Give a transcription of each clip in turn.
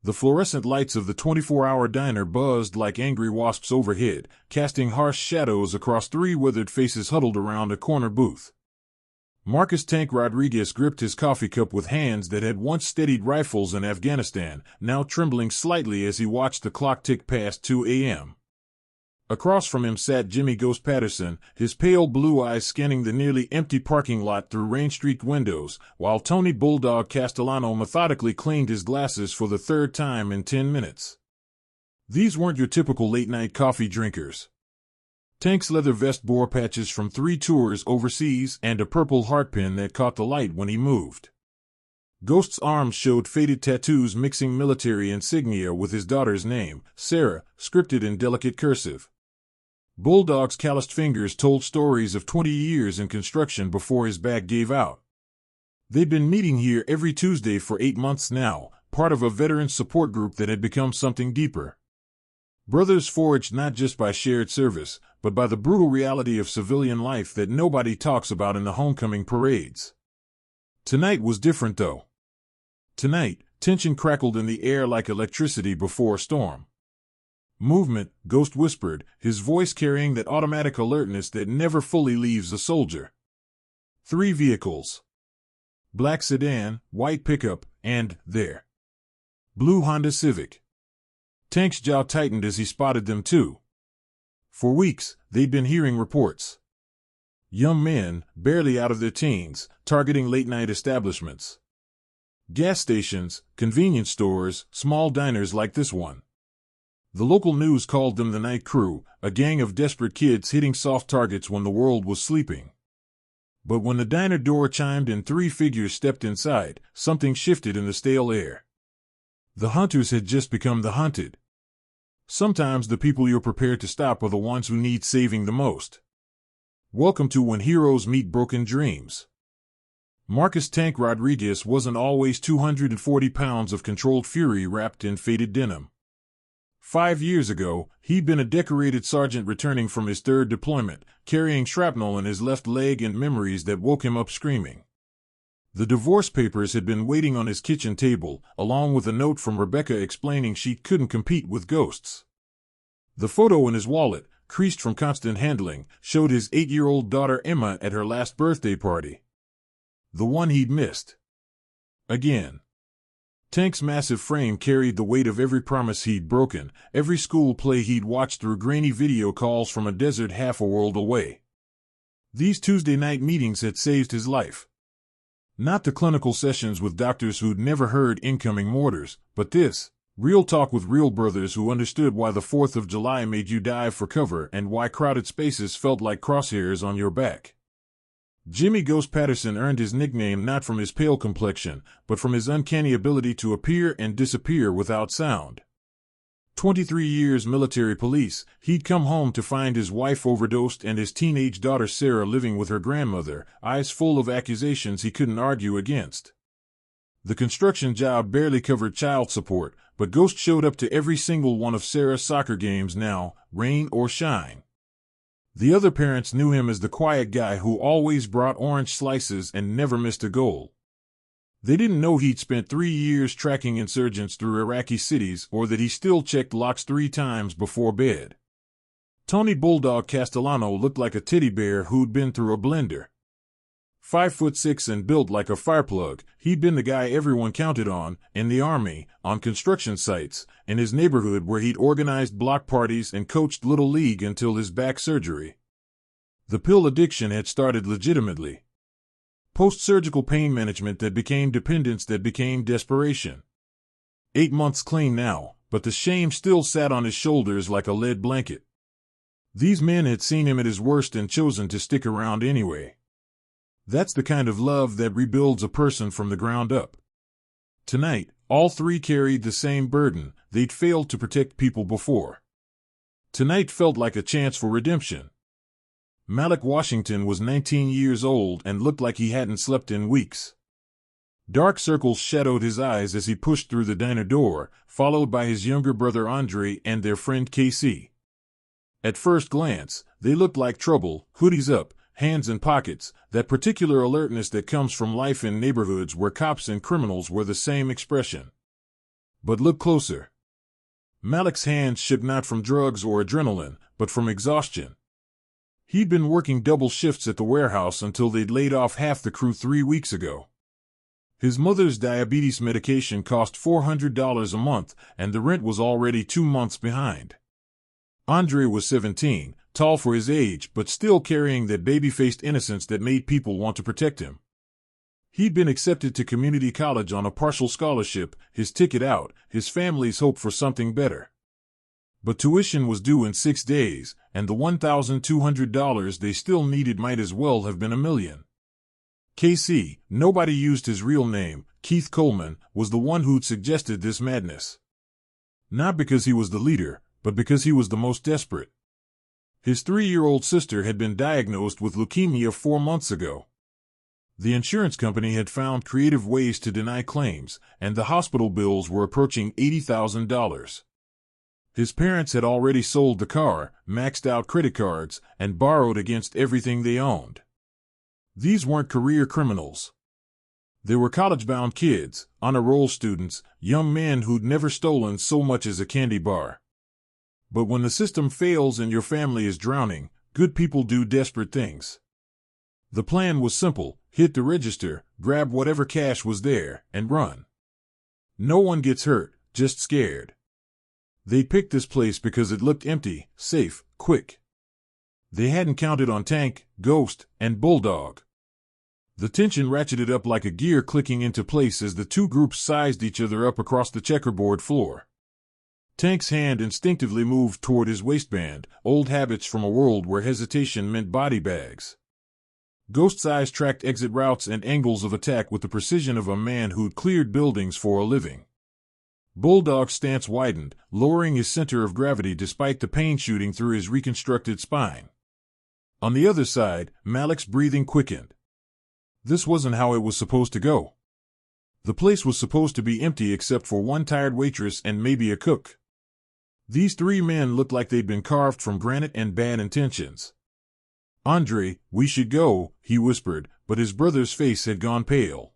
The fluorescent lights of the 24-hour diner buzzed like angry wasps overhead, casting harsh shadows across three withered faces huddled around a corner booth. Marcus "Tank" Rodriguez gripped his coffee cup with hands that had once steadied rifles in Afghanistan, now trembling slightly as he watched the clock tick past 2 a.m. Across from him sat Jimmy "Ghost" Patterson, his pale blue eyes scanning the nearly empty parking lot through rain-streaked windows, while Tony "Bulldog" Castellano methodically cleaned his glasses for the third time in 10 minutes. These weren't your typical late-night coffee drinkers. Tank's leather vest bore patches from 3 tours overseas and a purple heartpin that caught the light when he moved. Ghost's arms showed faded tattoos mixing military insignia with his daughter's name, Sarah, scripted in delicate cursive. Bulldog's calloused fingers told stories of 20 years in construction before his back gave out. They'd been meeting here every Tuesday for 8 months now, part of a veteran support group that had become something deeper. Brothers forged not just by shared service, but by the brutal reality of civilian life that nobody talks about in the homecoming parades. Tonight was different, though. Tonight, tension crackled in the air like electricity before a storm. "Movement," Ghost whispered, his voice carrying that automatic alertness that never fully leaves a soldier. 3 vehicles. Black sedan, white pickup, and, there, blue Honda Civic. Tank's jaw tightened as he spotted them too. For weeks, they'd been hearing reports. Young men, barely out of their teens, targeting late-night establishments. Gas stations, convenience stores, small diners like this one. The local news called them the Night Crew, a gang of desperate kids hitting soft targets when the world was sleeping. But when the diner door chimed and 3 figures stepped inside, something shifted in the stale air. The hunters had just become the hunted. Sometimes the people you're prepared to stop are the ones who need saving the most. Welcome to When Heroes Meet Broken Dreams. Marcus "Tank" Rodriguez wasn't always 240 pounds of controlled fury wrapped in faded denim. 5 years ago, he'd been a decorated sergeant returning from his 3rd deployment, carrying shrapnel in his left leg and memories that woke him up screaming. The divorce papers had been waiting on his kitchen table, along with a note from Rebecca explaining she couldn't compete with ghosts. The photo in his wallet, creased from constant handling, showed his 8-year-old daughter Emma at her last birthday party. The one he'd missed. Again. Tank's massive frame carried the weight of every promise he'd broken, every school play he'd watched through grainy video calls from a desert half a world away. These Tuesday night meetings had saved his life. Not the clinical sessions with doctors who'd never heard incoming mortars, but this, real talk with real brothers who understood why the 4th of July made you dive for cover and why crowded spaces felt like crosshairs on your back. Jimmy "Ghost" Patterson earned his nickname not from his pale complexion, but from his uncanny ability to appear and disappear without sound. 23 years military police, he'd come home to find his wife overdosed and his teenage daughter Sarah living with her grandmother, eyes full of accusations he couldn't argue against. The construction job barely covered child support, but Ghost showed up to every single one of Sarah's soccer games now, rain or shine. The other parents knew him as the quiet guy who always brought orange slices and never missed a goal. They didn't know he'd spent 3 years tracking insurgents through Iraqi cities or that he still checked locks 3 times before bed. Tony "Bulldog" Castellano looked like a teddy bear who'd been through a blender. 5'6" and built like a fireplug, he'd been the guy everyone counted on, in the army, on construction sites, in his neighborhood where he'd organized block parties and coached Little League until his back surgery. The pill addiction had started legitimately. Post-surgical pain management that became dependence that became desperation. 8 months clean now, but the shame still sat on his shoulders like a lead blanket. These men had seen him at his worst and chosen to stick around anyway. That's the kind of love that rebuilds a person from the ground up. Tonight, all 3 carried the same burden. They'd failed to protect people before. Tonight felt like a chance for redemption. Malik Washington was 19 years old and looked like he hadn't slept in weeks. Dark circles shadowed his eyes as he pushed through the diner door, followed by his younger brother Andre and their friend Casey. At first glance, they looked like trouble, hoodies up, hands in pockets, that particular alertness that comes from life in neighborhoods where cops and criminals were the same expression. But look closer. Malik's hands shook not from drugs or adrenaline, but from exhaustion. He'd been working double shifts at the warehouse until they'd laid off half the crew 3 weeks ago. His mother's diabetes medication cost $400 a month, and the rent was already 2 months behind. Andre was 17, tall for his age, but still carrying that baby-faced innocence that made people want to protect him. He'd been accepted to community college on a partial scholarship, his ticket out, his family's hope for something better. But tuition was due in 6 days, and the $1,200 they still needed might as well have been $1 million. KC, nobody used his real name, Keith Coleman, was the one who'd suggested this madness. Not because he was the leader, but because he was the most desperate. His 3-year-old sister had been diagnosed with leukemia 4 months ago. The insurance company had found creative ways to deny claims, and the hospital bills were approaching $80,000. His parents had already sold the car, maxed out credit cards, and borrowed against everything they owned. These weren't career criminals. They were college-bound kids, honor-roll students, young men who'd never stolen so much as a candy bar. But when the system fails and your family is drowning, good people do desperate things. The plan was simple: hit the register, grab whatever cash was there, and run. No one gets hurt, just scared. They picked this place because it looked empty, safe, quick. They hadn't counted on Tank, Ghost, and Bulldog. The tension ratcheted up like a gear clicking into place as the two groups sized each other up across the checkerboard floor. Tank's hand instinctively moved toward his waistband, old habits from a world where hesitation meant body bags. Ghost's eyes tracked exit routes and angles of attack with the precision of a man who'd cleared buildings for a living. Bulldog's stance widened, lowering his center of gravity despite the pain shooting through his reconstructed spine. On the other side, Malik's breathing quickened. This wasn't how it was supposed to go. The place was supposed to be empty except for one tired waitress and maybe a cook. These 3 men looked like they'd been carved from granite and bad intentions. "Andre, we should go," he whispered, but his brother's face had gone pale.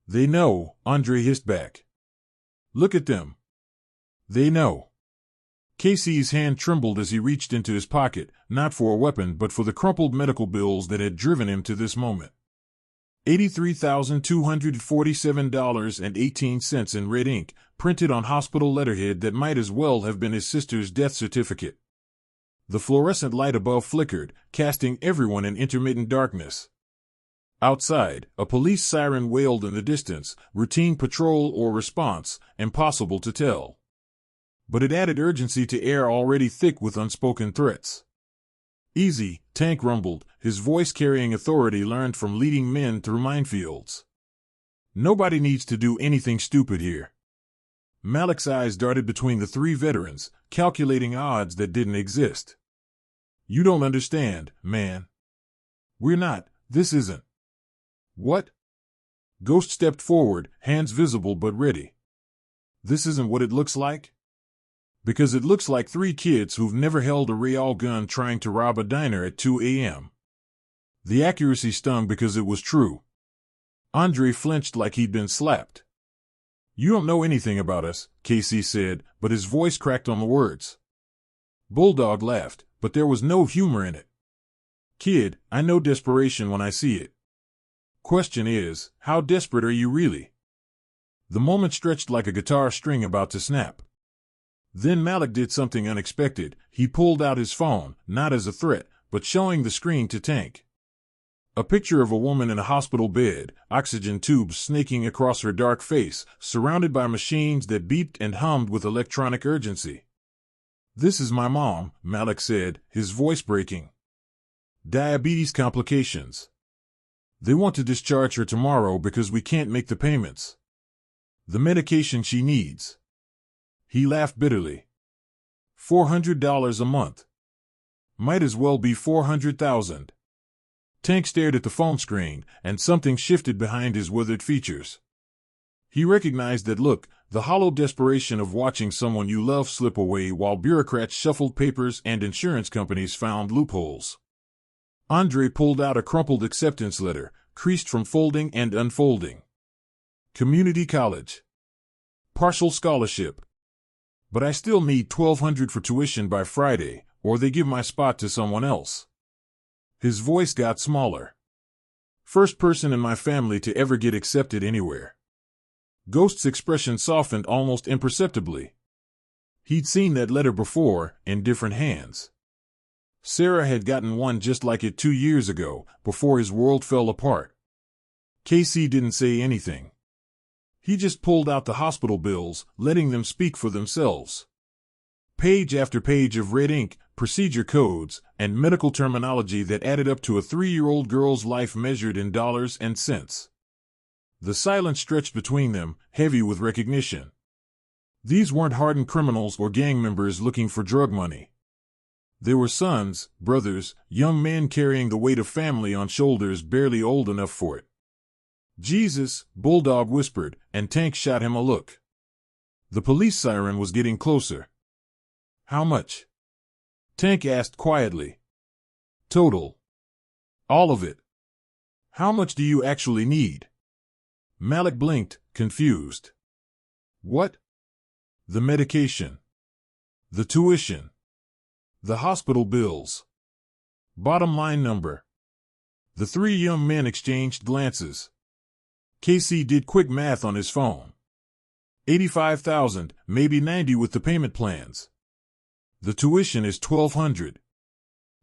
"They know," Andre hissed back. "Look at them. They know." Casey's hand trembled as he reached into his pocket, not for a weapon but for the crumpled medical bills that had driven him to this moment. $83,247.18 in red ink, printed on hospital letterhead that might as well have been his sister's death certificate. The fluorescent light above flickered, casting everyone in intermittent darkness. Outside, a police siren wailed in the distance, routine patrol or response, impossible to tell. But it added urgency to air already thick with unspoken threats. "Easy," Tank rumbled, his voice carrying authority learned from leading men through minefields. "Nobody needs to do anything stupid here." Malik's eyes darted between the 3 veterans, calculating odds that didn't exist. "You don't understand, man. We're not, this isn't." "What?" Ghost stepped forward, hands visible but ready. "This isn't what it looks like?" "Because it looks like 3 kids who've never held a real gun trying to rob a diner at 2 a.m. The accuracy stung because it was true. Andre flinched like he'd been slapped. "You don't know anything about us," Casey said, but his voice cracked on the words. Bulldog laughed, but there was no humor in it. "Kid, I know desperation when I see it. Question is, how desperate are you really?" The moment stretched like a guitar string about to snap. Then Malik did something unexpected. He pulled out his phone, not as a threat, but showing the screen to Tank. A picture of a woman in a hospital bed, oxygen tubes snaking across her dark face, surrounded by machines that beeped and hummed with electronic urgency. "This is my mom," Malik said, his voice breaking. "Diabetes complications. They want to discharge her tomorrow because we can't make the payments. The medication she needs." He laughed bitterly. $400 a month. Might as well be 400,000. Tank stared at the phone screen, and something shifted behind his withered features. He recognized that look, the hollow desperation of watching someone you love slip away while bureaucrats shuffled papers and insurance companies found loopholes. Andre pulled out a crumpled acceptance letter, creased from folding and unfolding. Community college. Partial scholarship. But I still need $1,200 for tuition by Friday, or they give my spot to someone else. His voice got smaller. First person in my family to ever get accepted anywhere. Ghost's expression softened almost imperceptibly. He'd seen that letter before, in different hands. Sarah had gotten one just like it 2 years ago, before his world fell apart. Casey didn't say anything. He just pulled out the hospital bills, letting them speak for themselves. Page after page of red ink, procedure codes, and medical terminology that added up to a 3-year-old girl's life measured in dollars and cents. The silence stretched between them, heavy with recognition. These weren't hardened criminals or gang members looking for drug money. They were sons, brothers, young men carrying the weight of family on shoulders barely old enough for it. Jesus, Bulldog whispered, and Tank shot him a look. The police siren was getting closer. How much? Tank asked quietly. Total. All of it. How much do you actually need? Malik blinked, confused. What? The medication. The tuition. The hospital bills. Bottom line number. The 3 young men exchanged glances. Casey did quick math on his phone. 85,000, maybe 90 with the payment plans. The tuition is $1,200.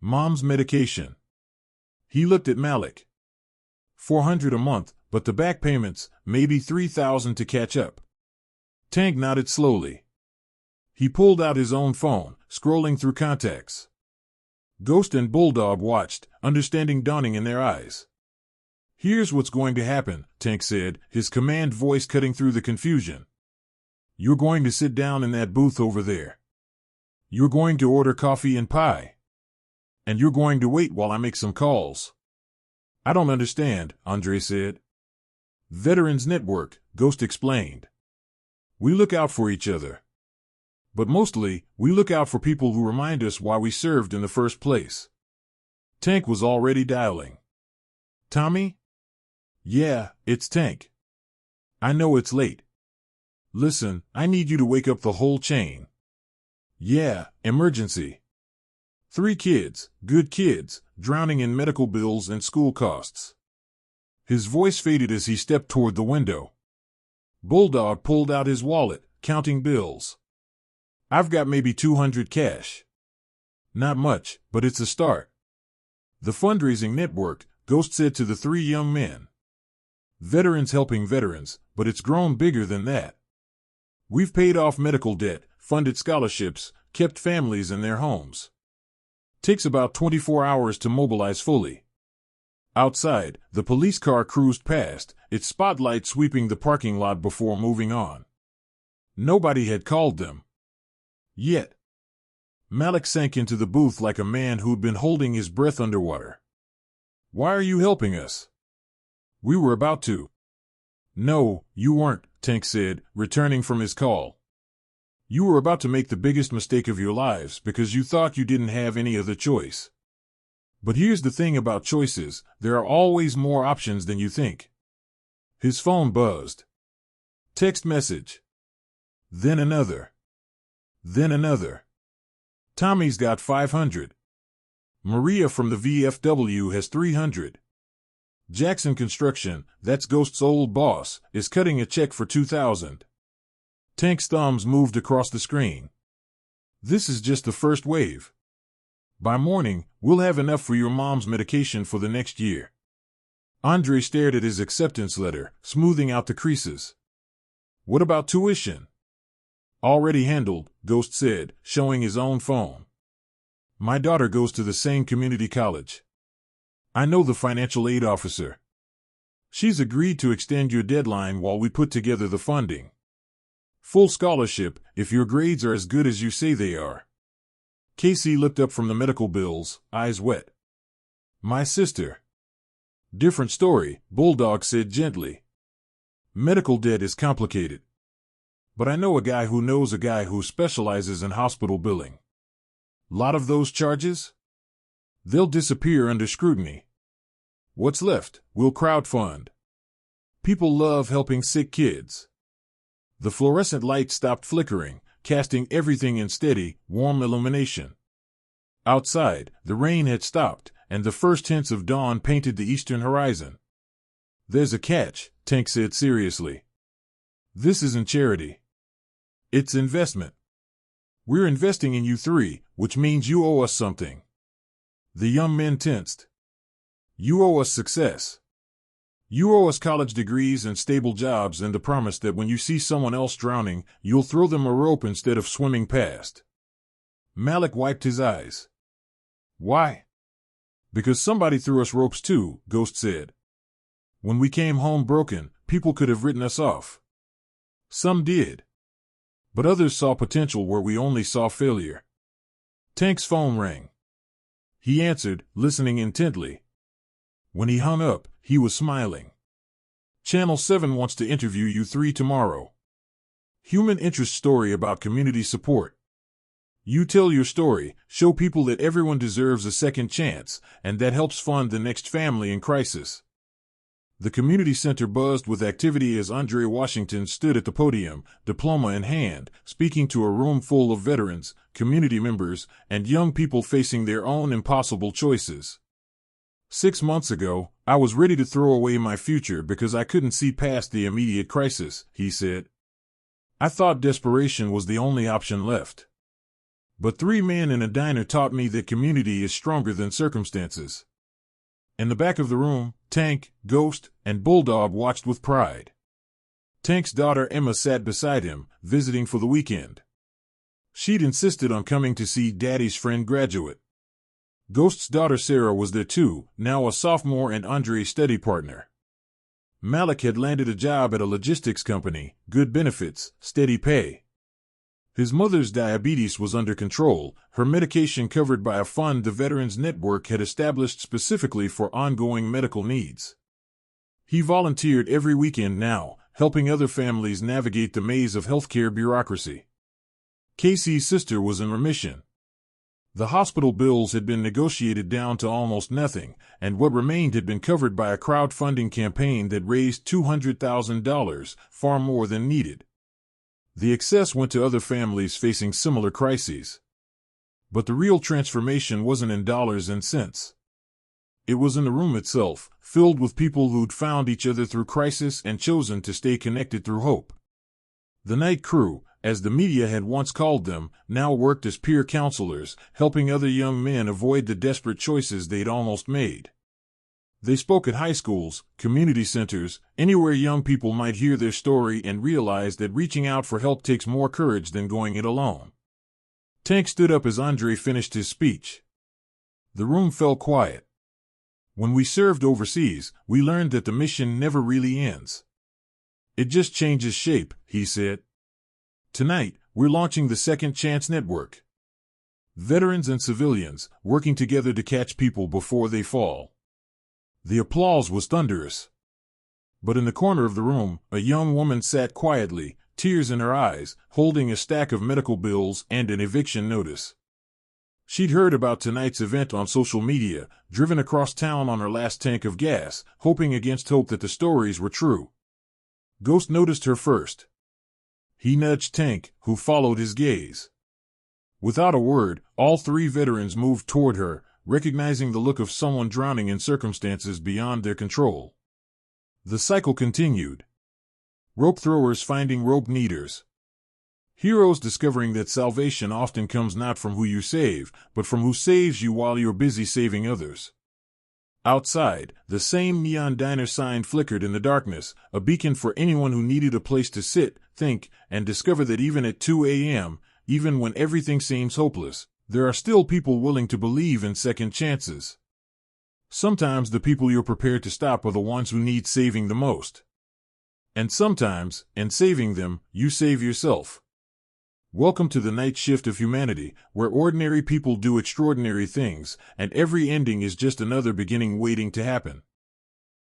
Mom's medication. He looked at Malik. $400 a month, but the back payments, maybe $3,000 to catch up. Tank nodded slowly. He pulled out his own phone, scrolling through contacts. Ghost and Bulldog watched, understanding dawning in their eyes. Here's what's going to happen, Tank said, his command voice cutting through the confusion. You're going to sit down in that booth over there. You're going to order coffee and pie. And you're going to wait while I make some calls. I don't understand, Andre said. Veterans Network, Ghost explained. We look out for each other. But mostly, we look out for people who remind us why we served in the first place. Tank was already dialing. Tommy? Yeah, it's Tank. I know it's late. Listen, I need you to wake up the whole chain. Yeah, emergency. 3 kids, good kids, drowning in medical bills and school costs. His voice faded as he stepped toward the window. Bulldog pulled out his wallet, counting bills. I've got maybe $200 cash. Not much, but it's a start. The fundraising network, Ghost said to the 3 young men. Veterans helping veterans, but it's grown bigger than that. We've paid off medical debt, funded scholarships, kept families in their homes. Takes about 24 hours to mobilize fully. Outside, the police car cruised past, its spotlight sweeping the parking lot before moving on. Nobody had called them. Yet. Malik sank into the booth like a man who'd been holding his breath underwater. Why are you helping us? We were about to. No, you weren't, Tank said, returning from his call. You were about to make the biggest mistake of your lives because you thought you didn't have any other choice. But here's the thing about choices, there are always more options than you think. His phone buzzed. Text message. Then another. Then another. Tommy's got 500. Maria from the VFW has 300. Jackson Construction, that's Ghost's old boss, is cutting a check for 2,000. Tank's thumbs moved across the screen. This is just the first wave. By morning, we'll have enough for your mom's medication for the next year. Andre stared at his acceptance letter, smoothing out the creases. What about tuition? Already handled, Ghost said, showing his own phone. My daughter goes to the same community college. I know the financial aid officer. She's agreed to extend your deadline while we put together the funding. Full scholarship, if your grades are as good as you say they are. Casey looked up from the medical bills, eyes wet. My sister. Different story, Bulldog said gently. Medical debt is complicated. But I know a guy who knows a guy who specializes in hospital billing. Lot of those charges? They'll disappear under scrutiny. What's left, we'll crowdfund. People love helping sick kids. The fluorescent light stopped flickering, casting everything in steady, warm illumination. Outside, the rain had stopped, and the first hints of dawn painted the eastern horizon. "There's a catch," Tank said seriously. "This isn't charity. It's investment. We're investing in you three, which means you owe us something." The young men tensed. "You owe us success. You owe us college degrees and stable jobs and the promise that when you see someone else drowning, you'll throw them a rope instead of swimming past." Malik wiped his eyes. "Why?" "Because somebody threw us ropes too," Ghost said. "When we came home broken, people could have written us off. Some did. But others saw potential where we only saw failure." Tank's phone rang. He answered, listening intently. When he hung up, he was smiling. "Channel 7 wants to interview you three tomorrow. Human interest story about community support. You tell your story, show people that everyone deserves a second chance, and that helps fund the next family in crisis." The community center buzzed with activity as Andre Washington stood at the podium, diploma in hand, speaking to a room full of veterans, community members, and young people facing their own impossible choices. 6 months ago, I was ready to throw away my future because I couldn't see past the immediate crisis, he said. I thought desperation was the only option left. But 3 men in a diner taught me that community is stronger than circumstances. In the back of the room, Tank, Ghost, and Bulldog watched with pride. Tank's daughter Emma sat beside him, visiting for the weekend. She'd insisted on coming to see Daddy's friend graduate. Ghost's daughter Sarah was there too, now a sophomore and Andre's study partner. Malik had landed a job at a logistics company, good benefits, steady pay. His mother's diabetes was under control, her medication covered by a fund the Veterans Network had established specifically for ongoing medical needs. He volunteered every weekend now, helping other families navigate the maze of healthcare bureaucracy. Casey's sister was in remission. The hospital bills had been negotiated down to almost nothing, and what remained had been covered by a crowdfunding campaign that raised $200,000, far more than needed. The excess went to other families facing similar crises. But the real transformation wasn't in dollars and cents. It was in the room itself, filled with people who'd found each other through crisis and chosen to stay connected through hope. The night crew, as the media had once called them, now worked as peer counselors, helping other young men avoid the desperate choices they'd almost made. They spoke at high schools, community centers, anywhere young people might hear their story and realize that reaching out for help takes more courage than going it alone. Tank stood up as Andre finished his speech. The room fell quiet. When we served overseas, we learned that the mission never really ends. It just changes shape, he said. Tonight, we're launching the Second Chance Network. Veterans and civilians, working together to catch people before they fall. The applause was thunderous. But in the corner of the room, a young woman sat quietly, tears in her eyes, holding a stack of medical bills and an eviction notice. She'd heard about tonight's event on social media, driven across town on her last tank of gas, hoping against hope that the stories were true. Ghost noticed her first. He nudged Tank, who followed his gaze. Without a word, all 3 veterans moved toward her, recognizing the look of someone drowning in circumstances beyond their control. The cycle continued. Rope throwers finding rope needers. Heroes discovering that salvation often comes not from who you save, but from who saves you while you're busy saving others. Outside, the same neon diner sign flickered in the darkness, a beacon for anyone who needed a place to sit, think, and discover that even at 2 a.m., even when everything seems hopeless, there are still people willing to believe in second chances. Sometimes the people you're prepared to stop are the ones who need saving the most. And sometimes, in saving them, you save yourself. Welcome to the night shift of humanity, where ordinary people do extraordinary things, and every ending is just another beginning waiting to happen.